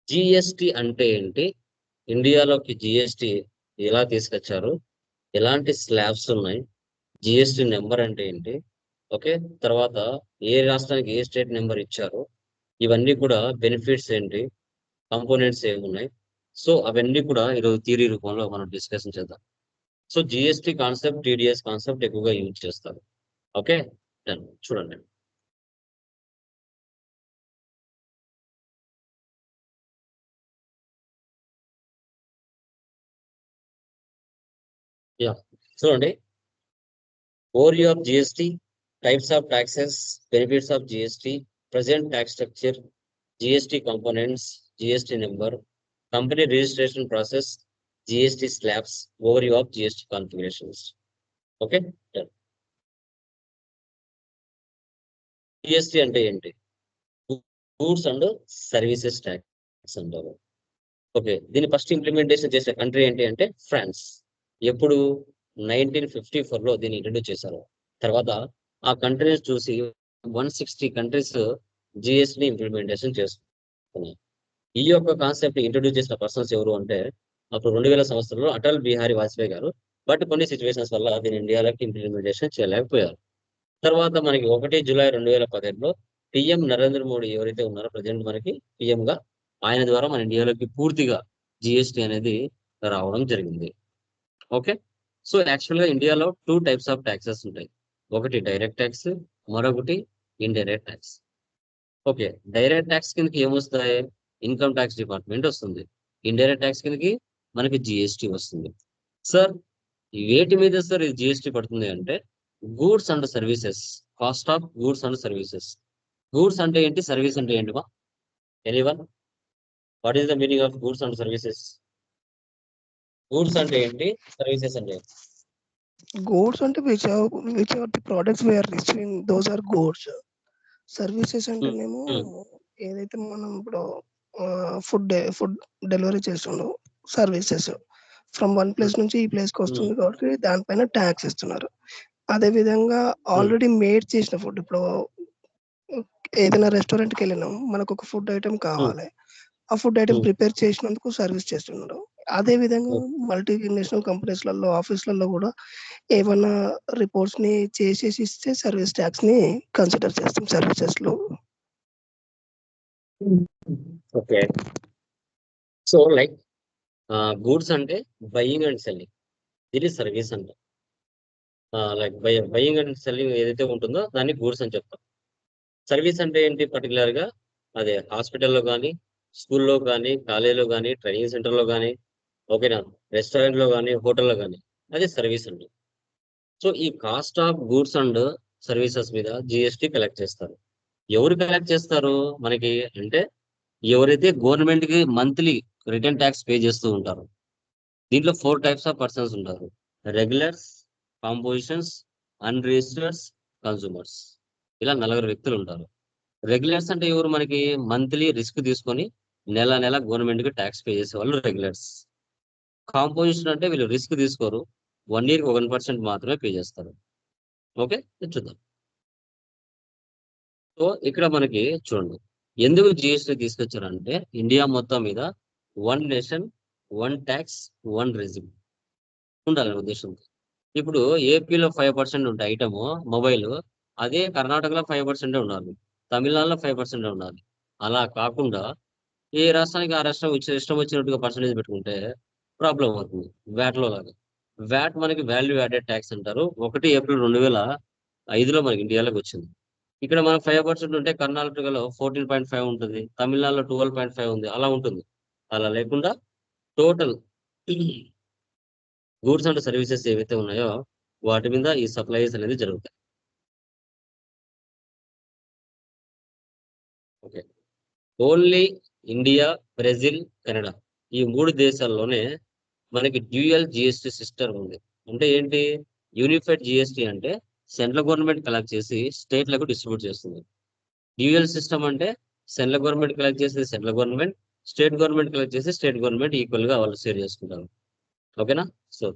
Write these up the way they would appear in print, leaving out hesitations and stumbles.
GST అంటే ఏంటి? ఇండియాలోకి GST ఎలా తీసుకొచ్చారు? ఎలాంటి స్లాబ్స్ ఉన్నాయి? జిఎస్టి నెంబర్ అంటే ఏంటి? ఓకే. తర్వాత ఏ రాష్ట్రానికి ఏ స్టేట్ నెంబర్ ఇచ్చారు? ఇవన్నీ కూడా బెనిఫిట్స్ ఏంటి? కంపోనెంట్స్ ఏమున్నాయి? సో అవన్నీ కూడా ఈరోజు థియరీ రూపంలో మనం డిస్కషన్ చేద్దాం. So GST concept, TDS concept ఎక్కువగా యూజ్ చేస్తారు. Okay, done. చూడండి. యా, చూడండి. Overview of GST, types of taxes, benefits of GST, present tax structure, GST components, GST number, company registration process, GST slabs, overview of GST configurations. Okay, done. GST అంటే ఏంటి? Goods and services tax అంటారు. Okay, దీన్ని first implementation చేసిన country ఏంటి అంటే France. ఎప్పుడు? 1954లో దీన్ని introduce చేశారు. తర్వాత ఆ కంట్రీస్ చూసి 160 కంట్రీస్ జిఎస్టి ఇంప్లిమెంటేషన్ చేసుకున్నాయి. ఈ యొక్క కాన్సెప్ట్ ఇంట్రడ్యూస్ చేసిన పర్సన్స్ ఎవరు అంటే అప్పుడు 2000 సంవత్సరంలో అటల్ బిహారీ వాజ్పేయి గారు. బట్ కొన్ని సిచ్యువేషన్స్ వల్ల దీన్ని ఇండియాలోకి ఇంప్లిమెంటేషన్ చేయలేకపోయారు. తర్వాత మనకి 1 జూలై 2015లో పిఎం నరేంద్ర మోడీ ఎవరైతే ఉన్నారో ప్రజెంట్ మనకి పిఎం గా, ఆయన ద్వారా మన ఇండియాలోకి పూర్తిగా జిఎస్టి అనేది రావడం జరిగింది. ఓకే. సో యాక్చువల్ గా ఇండియాలో 2 టైప్స్ ఆఫ్ ట్యాక్సెస్ ఉంటాయి. ఒకటి డైరెక్ట్ ట్యాక్స్, మరొకటి indirect tax. Okay, direct tax కిందకి ఏమొస్తాయి? ఇన్కమ్ ట్యాక్స్ డిపార్ట్మెంట్ వస్తుంది. ఇండైరెక్ట్ ట్యాక్స్ కిందకి మనకి జిఎస్టి వస్తుంది. సార్, వేటి మీద సార్ ఇది జిఎస్టి పడుతుంది అంటే goods and services, cost of goods and services. Goods అంటే ఏంటి? సర్వీస్ అంటే ఏంటి? Anyone, what is the meaning of goods and services? Goods అంటే ఏంటి? సర్వీసెస్ అంటే ఏంటి? Goods అంటే whichever the products we are receiving, those are goods. Services అంటేనేమో ఏదైతే మనం ఇప్పుడు ఫుడ్ డెలివరీ చేస్తుండో సర్వీసెస్ ఫ్రమ్ వన్ ప్లేస్ నుంచి ఈ ప్లేస్కి వస్తుంది కాబట్టి దానిపైన ట్యాక్స్ ఇస్తున్నారు. అదే విధంగా ఆల్రెడీ మేడ్ చేసిన ఫుడ్, ఇప్పుడు ఏదైనా రెస్టారెంట్కి వెళ్ళినాం, మనకు ఒక ఫుడ్ ఐటమ్ కావాలి, ఆ ఫుడ్ ఐటమ్ ప్రిపేర్ చేసినందుకు సర్వీస్ చేస్తున్నాడు. అదే విధంగా మల్టీనేషనల్ కంపెనీస్లలో, ఆఫీస్లలో కూడా ఏమన్నా రిపోర్ట్స్ ని చేసేసి ఇస్తే సర్వీస్ ట్యాక్స్ ని కన్సిడర్ చేస్తాం సర్వీసెస్ లో. ఓకే, సో లైక్ గూడ్స్ అంటే బయింగ్ అండ్ సెల్లింగ్, ఇది సర్వీస్ అంటే లైక్ బయింగ్ అండ్ సెల్లింగ్ ఏదైతే ఉంటుందో దాన్ని గూడ్స్ అని చెప్తాం. సర్వీస్ అంటే ఏంటి? పర్టికులర్ గా అదే హాస్పిటల్లో కానీ, స్కూల్లో కానీ, కాలేజీలో కానీ, ట్రైనింగ్ సెంటర్లో కానీ, ఓకేనా, రెస్టారెంట్ లో కానీ, హోటల్లో కానీ, అది సర్వీస్ అండి. సో ఈ cost of goods and services మీద జిఎస్టి కలెక్ట్ చేస్తారు. ఎవరు కలెక్ట్ చేస్తారు మనకి అంటే ఎవరైతే గవర్నమెంట్ కి మంత్లీ రిటర్న్ ట్యాక్స్ పే చేస్తూ ఉంటారు. దీంట్లో 4 టైప్స్ ఆఫ్ పర్సన్స్ ఉంటారు: రెగ్యులర్స్, కాంపోజిషన్స్, అన్రిజిస్టర్స్, కన్సూమర్స్. ఇలా 4 వ్యక్తులు ఉంటారు. రెగ్యులర్స్ అంటే ఎవరు? మనకి మంత్లీ రిస్క్ తీసుకొని నెల నెల గవర్నమెంట్ కి ట్యాక్స్ పే చేసే వాళ్ళు రెగ్యులర్స్. కాంపోజిషన్ అంటే వీళ్ళు రిస్క్ తీసుకోరు, 1 year కి 1% మాత్రమే పే చేస్తారు. ఓకే, ఇది చూద్దాం. సో ఇక్కడ మనకి చూడండి, ఎందుకు జిఎస్టీ తీసుకొచ్చారంటే ఇండియా మొత్తం మీద 1 నేషన్ 1 ట్యాక్స్ 1 రెజిమ్ ఉండాలనే ఉద్దేశంతో. ఇప్పుడు ఏపీలో 5% ఉంటే ఐటమ్ మొబైల్, అదే కర్ణాటకలో 5% ఉండాలి, తమిళనాడులో 5% ఉండాలి. అలా కాకుండా ఏ రాష్ట్రానికి ఆ రాష్ట్రం ఇష్టం వచ్చినట్టుగా పర్సంటేజ్ పెట్టుకుంటే ప్రాబ్లం అవుతుంది. వ్యాట్ లో లాగా. వ్యాట్ మనకి వాల్యూ యాడెడ్ ట్యాక్స్ అంటారు. 1 ఏప్రిల్ 2005లో మనకి ఇండియాలోకి వచ్చింది. ఇక్కడ మనం 5% ఉంటే కర్ణాటకలో 14.5 ఉంటుంది, తమిళనాడులో 12.5 ఉంది, అలా ఉంటుంది. అలా లేకుండా టోటల్ గూడ్స్ అండ్ సర్వీసెస్ ఏవైతే ఉన్నాయో వాటి మీద ఈ సప్లైస్ అనేది జరుగుతాయి. Okay, only India, Brazil, Canada, ఈ 3 దేశాల్లోనే మనకి డ్యూయల్ జిఎస్టి సిస్టమ్ ఉంది. అంటే ఏంటి? యూనిఫైడ్ జిఎస్టి అంటే సెంట్రల్ గవర్నమెంట్ కలెక్ట్ చేసి స్టేట్లకు డిస్ట్రిబ్యూట్ చేస్తుంది. డ్యూయల్ సిస్టమ్ అంటే సెంట్రల్ గవర్నమెంట్ కలెక్ట్ చేసేది central government, state government collect చేసి స్టేట్ గవర్నమెంట్ ఈక్వల్ గా వాళ్ళు షేర్ చేసుకుంటారు. ఓకేనా? సో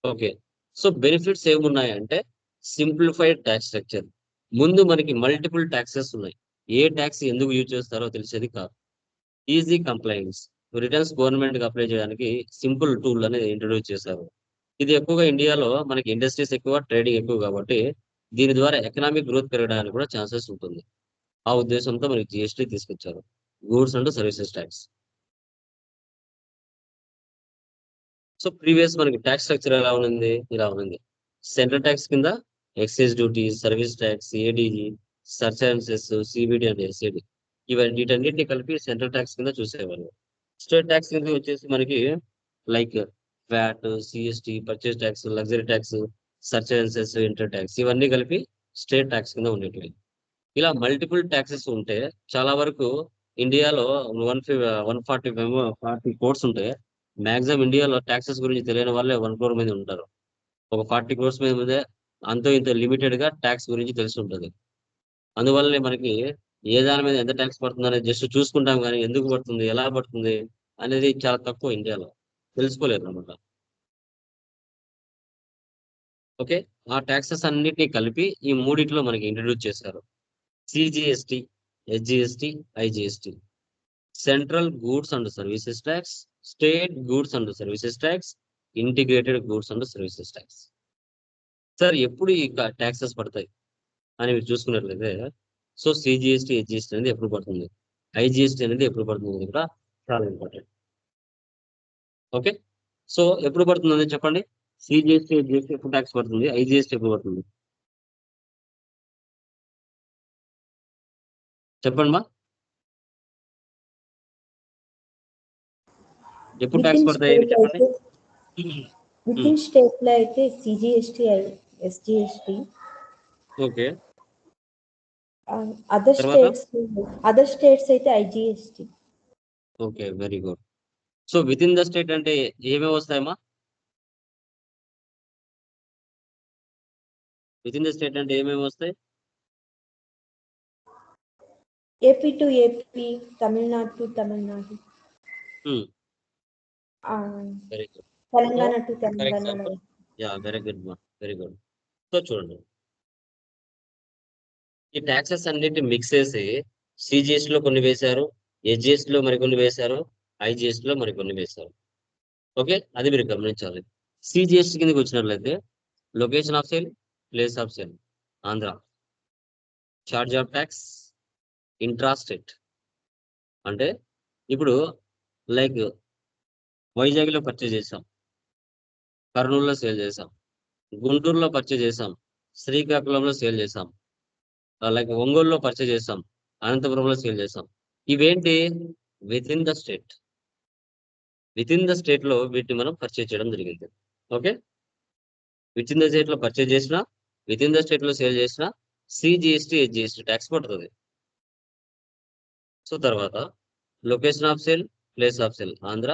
ఓకే, సో బెనిఫిట్స్ ఏమున్నాయంటే సింప్లిఫైడ్ ట్యాక్స్ స్ట్రక్చర్. ముందు మనకి మల్టిపుల్ ట్యాక్సెస్ ఉన్నాయి. ఏ ట్యాక్స్ ఎందుకు యూజ్ చేస్తారో తెలిసేది కాదు. ఈజీ కంప్లైంట్స్, రిటర్న్స్ గవర్నమెంట్కి అప్లై చేయడానికి సింపుల్ టూల్ అనేది ఇంట్రొడ్యూస్ చేశారు. ఇది ఎక్కువగా ఇండియాలో మనకి ఇండస్ట్రీస్ ఎక్కువ, ట్రేడింగ్ ఎక్కువ కాబట్టి దీని ద్వారా ఎకనామిక్ గ్రోత్ పెరగడానికి కూడా ఛాన్సెస్ ఉంటుంది. ఆ ఉద్దేశంతో మనకి జిఎస్టీ తీసుకొచ్చారు, goods and services tax. So previous మనకి ట్యాక్స్ స్ట్రక్చర్ ఎలా ఉంది, ఇలా ఉంది. సెంట్రల్ ట్యాక్స్ కింద excise duty, service tax, ADG, surcharges, CBD and SAD, వీటన్నిటిని కలిపి సెంట్రల్ ట్యాక్స్ కింద చూసేవాళ్ళు. స్టేట్ ట్యాక్స్ కింద వచ్చేసి మనకి like VAT, CST, purchase tax, luxury tax, surcharges, inter tax, ఇవన్నీ కలిపి స్టేట్ ట్యాక్స్ కింద ఉండేటివి. ఇలా మల్టిపుల్ ట్యాక్సెస్ ఉంటే చాలా వరకు ఇండియాలో 140 కోర్స్ ఉంటాయి. మాక్సిమం ఇండియాలో ట్యాక్సెస్ గురించి తెలియని వాళ్ళే 1 crore మంది ఉంటారు. ఒక 40 crores మీదే అంతో ఇంత లిమిటెడ్ గా ట్యాక్స్ గురించి తెలిసి ఉంటుంది. అందువల్లనే మనకి ఏ దాని మీద ఎంత ట్యాక్స్ పడుతుంది అనేది జస్ట్ చూసుకుంటాం, కానీ ఎందుకు పడుతుంది, ఎలా పడుతుంది అనేది చాలా తక్కువ ఇండియాలో తెలుసుకోలేదు అనమాట. ఓకే, ఆ ట్యాక్సెస్ అన్నిటిని కలిపి ఈ మూడిట్లో మనకి ఇంట్రడ్యూస్ చేశారు. CGST, HGST, IGST. Central goods and services tax, state goods and services tax, integrated goods and services tax. Sir ఎప్పుడు ఈ ట్యాక్సెస్ పడతాయి అని మీరు చూసుకున్నట్లయితే, సో సిజిఎస్టి, హెచ్జిఎస్టి అనేది ఎప్పుడు పడుతుంది, ఐజిఎస్టి అనేది ఎప్పుడు పడుతుంది అనేది కూడా చాలా ఇంపార్టెంట్. ఓకే, సో ఎప్పుడు పడుతుంది అనేది చెప్పండి. సిజిఎస్టి, హెచ్జిఎస్టి ఎప్పుడు ట్యాక్స్ పడుతుంది, ఐజిఎస్టి ఎప్పుడు పడుతుంది చెప్పండి మా. ఎప్పుడు విత్ ట్యాక్స్ ఇన్ పడతాయి స్టేట్ చెప్పండి. అయితే విత్ ఇన్ స్టేట్ లో అయితే సిజిఎస్టి, ఎస్జిఎస్టి. ఓకే, అదర్ తర్వాత స్టేట్స్ అయితే IGST. Okay, very good. So with in the state అంటే ఏమేమి వస్తాయమ్మా? విత్ ఇన్ ద స్టేట్ అంటే ఏమేమి వస్తాయి? AP to AP, Tamil Nadu to Tamil Nadu, very good. Telangana to for Telangana. Example, yeah very good మా, వెరీ గుడ్. సో చూడండి, ఈ ట్యాక్సెస్ అన్నిటి మిక్స్ చేసి సిజిఎస్ లో కొన్ని వేశారు, హెచ్జిఎస్ లో మరికొన్ని వేశారు, ఐజిఎస్ లో మరికొన్ని వేశారు. ఓకే, అది మీరు గమనించాలి. సిజిఎస్ కిందకి వచ్చినట్లయితే location of sale, place of sale, Andhra. Charge of tax, intrastate. అంటే ఇప్పుడు లైక్ వైజాగ్లో పర్చేజ్ చేసాం, కర్నూలులో సేల్ చేసాం, గుంటూరులో పర్చేజ్ చేసాం, శ్రీకాకుళంలో సేల్ చేసాం, లైక్ ఒంగోలులో పర్చేజ్ చేసాం, అనంతపురంలో సేల్ చేసాం. ఇవేంటి? With in the state. With in the state లో వీటిని మనం పర్చేజ్ చేయడం జరిగింది. Okay, with in the state లో పర్చేజ్ చేసిన, విత్ ఇన్ ద స్టేట్ లో సేల్ చేసిన సిజిఎస్టి, హెచ్జిఎస్టి ట్యాక్స్ పడుతుంది. సో తర్వాత location of sale, place of sale, Andhra,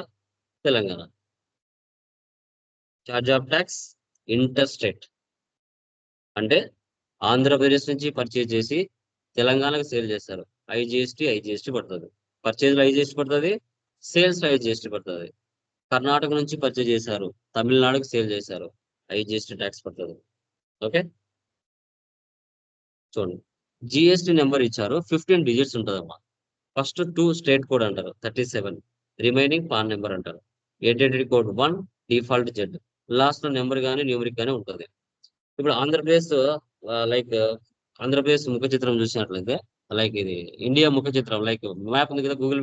Telangana. Charge of tax, inter state. అంటే ఆంధ్రప్రదేశ్ నుంచి పర్చేజ్ చేసి తెలంగాణకు సేల్ చేస్తారు, ఐజిఎస్టి పడుతుంది. పర్చేజ్ లో ఐజిఎస్టి పడుతుంది, సేల్స్ లో ఐజిఎస్టి పడుతుంది. కర్ణాటక నుంచి పర్చేజ్ చేశారు, తమిళనాడుకు సేల్ చేశారు, ఐజిఎస్టి ట్యాక్స్ పడుతుంది. ఓకే, చూడండి, జిఎస్టి నెంబర్ ఇచ్చారు, 15 డిజిట్స్ ఉంటుందమ్మా. ఫస్ట్ 2 స్టేట్ కోడ్ అంటారు, 37. రిమైనింగ్ పాన్ నెంబర్ అంటారు. ఎయిడెంటిటీ కోడ్ 1, డిఫాల్ట్ జెడ్. లాస్ట్ లో నెంబర్ కానీ న్యూమరిక్ కానీ ఉంటుంది. ఇప్పుడు ఆంధ్రప్రదేశ్ లైక్ ఆంధ్రప్రదేశ్ ముఖ చిత్రం చూసినట్లయితే, లైక్ ఇది ఇండియా ముఖ చిత్రం, లైక్ మ్యాప్ ఉంది కదా, గూగుల్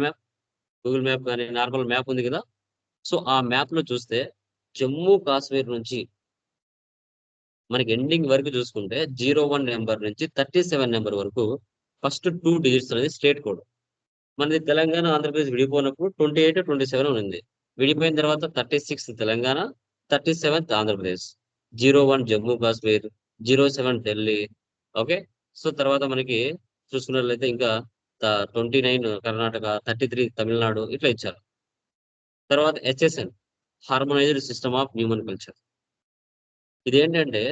మ్యాప్ కానీ నార్మల్ మ్యాప్ ఉంది కదా. సో ఆ మ్యాప్ లో చూస్తే జమ్మూ కాశ్మీర్ నుంచి మనకి ఎండింగ్ వరకు చూసుకుంటే 01 నెంబర్ నుంచి 37 నెంబర్ వరకు ఫస్ట్ 2 డిజిట్స్ అనేది స్టేట్ కోడ్. మనది తెలంగాణ, ఆంధ్రప్రదేశ్ విడిపోయినప్పుడు 28, 27 ఉంది. విడిపోయిన తర్వాత 36 తెలంగాణ, 37 ఆంధ్రప్రదేశ్, 01 జమ్మూ కాశ్మీర్, 07 ఢిల్లీ. ఓకే, సో తర్వాత మనకి చూసుకున్నట్లయితే ఇంకా 29 కర్ణాటక, 33 తమిళనాడు, ఇట్లా ఇచ్చారు. తర్వాత HSN, harmonised system of human culture. ఇదేంటంటే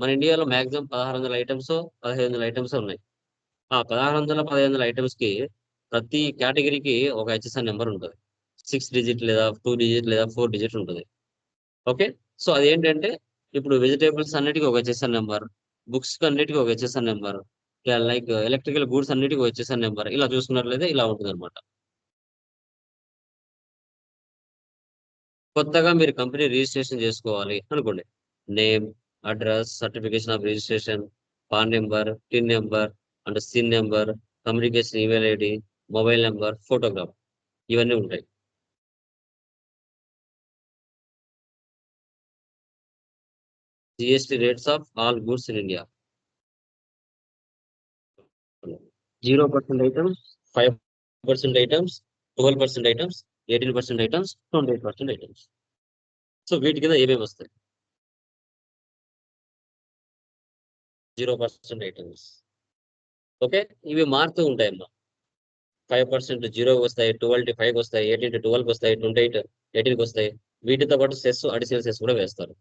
మన ఇండియాలో మాక్సిమం 1600 ఐటమ్స్, 1500 ఐటమ్స్ ఉన్నాయి. ఆ 1600, 1500 ఐటమ్స్ కి ప్రతి కేటగిరీకి ఒక హెచ్ఎస్ఎన్ నెంబర్ ఉంటుంది. 6 డిజిట్ లేదా 2 డిజిట్ లేదా 4 డిజిట్ ఉంటుంది. ఓకే, సో అదేంటంటే ఇప్పుడు వెజిటేబుల్స్ అన్నిటికీ ఒక హెచ్ఎస్ఎన్ నెంబర్, బుక్స్ అన్నిటికీ ఒక HSN number, like electrical goods అన్నిటికీ వచ్చేసారి నెంబర్ ఇలా చూసుకున్నట్లయితే ఇలా ఉంటుంది అనమాట. కొత్తగా మీరు కంపెనీ రిజిస్ట్రేషన్ చేసుకోవాలి అనుకోండి, name, address, certification of registration, PAN number, TIN number and CIN number, communication email ID, mobile number, photograph ఇవన్నీ ఉంటాయి. GST rates of all goods in India. 0% items, 5% items, 12% items, 18% items, 28% items. So వీటి కింద ఏమేమి వస్తాయి? 0% items. Okay, ఇవి మారుతూ ఉంటాయమ్మా. 5% 0 వస్తాయి, 12 5 వస్తాయి, 18 12 వస్తాయి, 28 18 వస్తాయి. వీటితో పాటు సెస్, అడిషనల్ సెస్ కూడా వేస్తారు.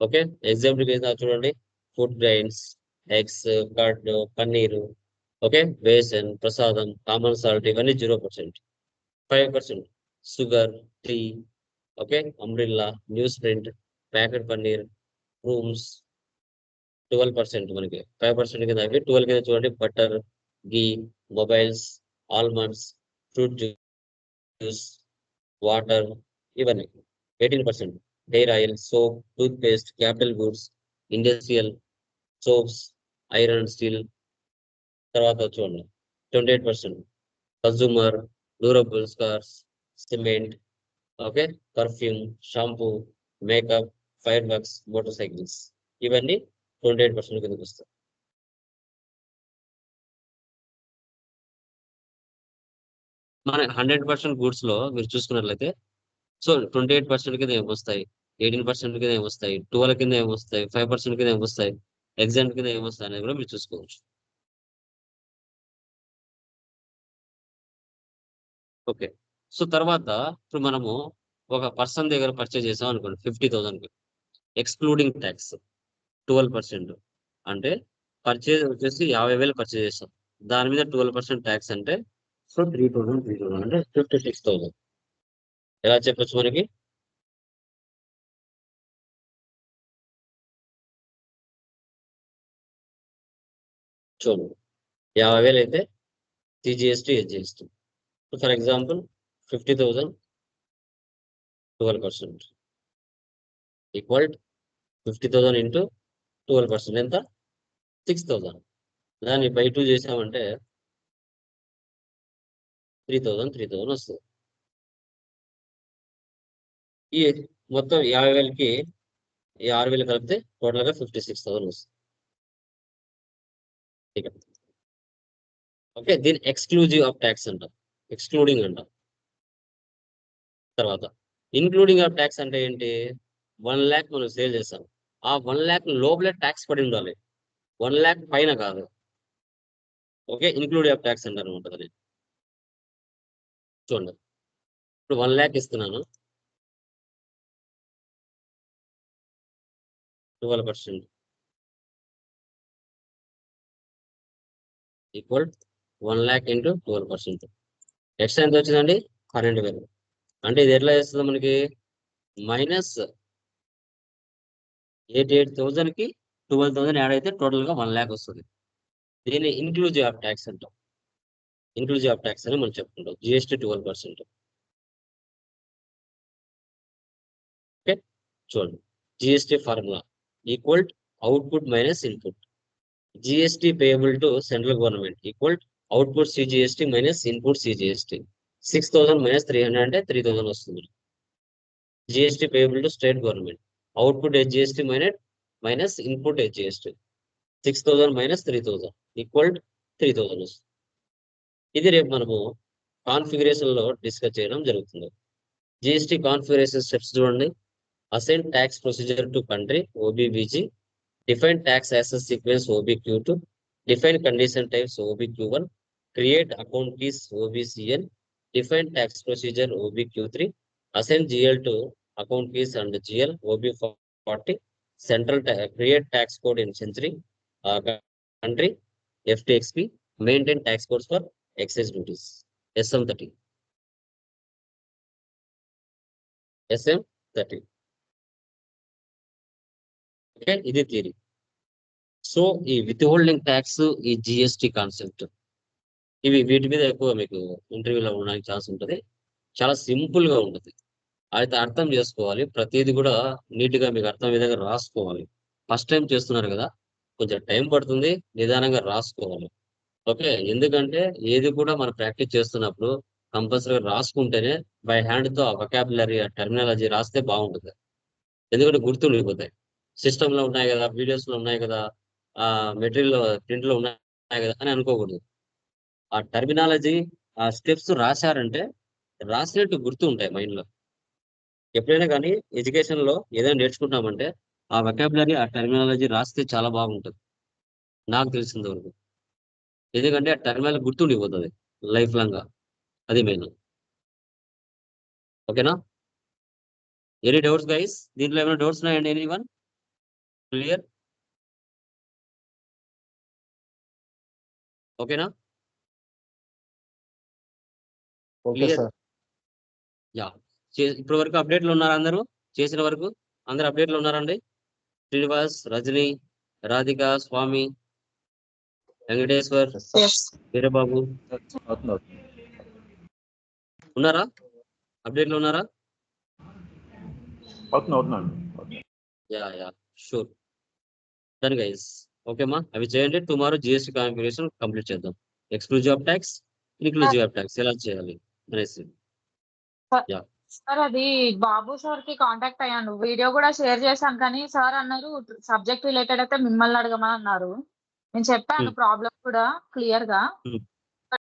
ఓకే, ఎగ్జాంపుల్ చూడండి, food grains, eggs, curd, paneer, okay, besan, ప్రసాదం, కామన్ సాల్ట్ ఇవన్నీ 0%. 5% sugar, tea, okay, umbrella, news print, packet paneer, rooms. 12% మనకి 5% కింద అవి. 12 కింద చూడండి, butter, ghee, mobiles, almonds, fruit juice, water ఇవన్నీ. 18% hair oil, soap, tooth paste, capital goods, industrial, soaps, iron and steel. తర్వాత చూడండి 28% consumer, durables, cars, cement, okay, perfume, shampoo, makeup, fire works, motor cycles ఇవన్నీ 28% కిందకి వస్తాయి. మన 100% గూడ్స్ లో మీరు చూసుకున్నట్లయితే సో 28% కింద ఏమొస్తాయి, 18% కింద ఏమొస్తాయి, 12 కింద ఏమొస్తాయి, 5% కింద ఏమొస్తాయి, ఎగ్జామ్ కింద ఏమొస్తాయి అనేది కూడా మీరు చూసుకోవచ్చు. ఓకే, సో తర్వాత ఇప్పుడు మనము ఒక పర్సన్ దగ్గర పర్చేజ్ చేసాం అనుకోండి 50,000కి, ఎక్స్క్లూడింగ్ ట్యాక్స్ 12%. అంటే పర్చేజ్ వచ్చేసి 50,000 పర్చేజ్ చేస్తాం, దాని మీద 12% ట్యాక్స్ అంటే సో 3,000 అంటే 56,000. ఎలా చెప్పొచ్చు మనకి? చూడండి, 50,000 అయితే CGST, SGST. For example 50,000 12% equal 50,000 into 12% ఎంత? 6,000. దాన్ని బై 2 చేసామంటే 3,000 వస్తుంది. ఈ మొత్తం 50,000కి ఈ 6,000 కలిపితే టోటల్గా 56,000 వస్తుంది. ఓకే, దీని ఎక్స్క్లూజివ్ ఆఫ్ ట్యాక్స్ అంటాం, ఎక్స్క్లూడింగ్ అంటాం. తర్వాత ఇన్క్లూడింగ్ ఆఫ్ ట్యాక్స్ అంటే ఏంటి? 1 lakh మనం సేల్ చేస్తాం, ఆ 1 lakh లోపలే ట్యాక్స్ పడి ఉండాలి, 1 lakh పైన కాదు. ఓకే, ఇన్క్లూడింగ్ ఆఫ్ ట్యాక్స్ అంటారు అనమాట. చూడండి, ఇప్పుడు 1 lakh ఇస్తున్నాను, 12% ఈక్వల్ 1 lakh ఇంటూ 12%. ఎక్స్ట్రా ఎంత వచ్చిందండి? 12,000. అంటే ఇది ఎట్లా చేస్తుంది మనకి? -88,000కి 12,000 యాడ్ అయితే టోటల్గా 1 lakh వస్తుంది. దీన్ని ఇన్క్లూజివ్ ఆఫ్ ట్యాక్స్ అంటాం, ఇన్క్లూజివ్ ఆఫ్ ట్యాక్స్ అని మనం చెప్పుకుంటాం. GST 12%. ఓకే, చూడండి, GST formula equal output minus input. GST payable to central government equal output CGST minus input CGST. 6,000 minus 300 అంటే 3,000 వస్తుంది. GST payable to state government output SGST minus input SGST. 6,000 minus 3,000 equal 3,000 వస్తుంది. ఇది రేపు మనము configuration లో discuss చేయడం జరుగుతుంది. GST configuration steps చూడండి. Assign tax procedure to country OBBG, define tax access sequence OBQ2, define condition types OBQ1, create account keys OBCN, define tax procedure OBQ3, assign GL to account keys and GL OB40, create tax code in century, country, FTXP, maintain tax codes for excess duties. SM30. SM30. Okay, ఇది theory. So ఈ with holding tax, ఈ GST concept, వీటి మీద ఎక్కువ మీకు ఇంటర్వ్యూలో ఉండడానికి chance ఉంటుంది. చాలా సింపుల్ గా ఉంటుంది. అయితే అర్థం చేసుకోవాలి. ప్రతిదీ కూడా నీట్ గా మీకు అర్థం విధంగా రాసుకోవాలి. ఫస్ట్ టైం చేస్తున్నారు కదా, కొంచెం టైం పడుతుంది, నిదానంగా రాసుకోవాలి. ఓకే, ఎందుకంటే ఏది కూడా మనం ప్రాక్టీస్ చేస్తున్నప్పుడు కంపల్సరీగా రాసుకుంటేనే బై హ్యాండ్ తో ఆ వొకాబులరీ, ఆ టెర్మినాలజీ రాస్తే బాగుంటుంది. ఎందుకంటే గుర్తుండిపోతాయి. సిస్టమ్ లో ఉన్నాయి కదా, వీడియోస్ లో ఉన్నాయి కదా, ఆ మెటీరియల్ ప్రింట్ లో ఉన్నాయి కదా అని అనుకోకూడదు. ఆ టెర్మినాలజీ, ఆ స్టెప్స్ రాశారంటే రాసినట్టు గుర్తు ఉంటాయి మైండ్ లో. ఎప్పుడైనా కానీ ఎడ్యుకేషన్ లో ఏదైనా నేర్చుకుంటామంటే ఆ వొకాబులరీ, ఆ టెర్మినాలజీ రాస్తే చాలా బాగుంటుంది నాకు తెలిసినంత వరకు. ఎందుకంటే ఆ టెర్మినాలజీ గుర్తుండిపోతుంది లైఫ్ లాంగ్. అది మెయిన్. ఓకేనా? Any doubts guys? దీంట్లో ఏమైనా డౌట్స్ ఉన్నాయండి? Any one clear? ఓకేనా? Okay clear? సార్. యా. ఇప్పటి వరకు అప్డేట్లు ఉన్నారా అందరూ? చేసిన వరకు అందరు అప్డేట్లు ఉన్నారండి? శ్రీనివాస్, రజని, రాధిక, స్వామి, వెంకటేశ్వర్, Yes, sir. వీరబాబు అవుతుంది. ఉన్నారా? అప్డేట్లు ఉన్నారా? అవుతున్నాండి. Yeah yeah, sure. Done guys. ఓకేమా, అవి చేయండి. టుమారో జిఎస్టీ కాన్ఫిగరేషన్ కంప్లీట్ చేద్దాం. Exclusive of tax, inclusive of tax ఎలా చేయాలి అనేసి. యా. సార్ అది బాబు సార్ కి కాంటాక్ట్ అయ్యాను, వీడియో కూడా షేర్ చేశాను. కానీ సార్ అన్నారు సబ్జెక్ట్ రిలేటెడ్ అయితే మిమ్మల్ని అడగమని అన్నారు. నేను చెప్పాను ప్రాబ్లం కూడా క్లియర్ గా.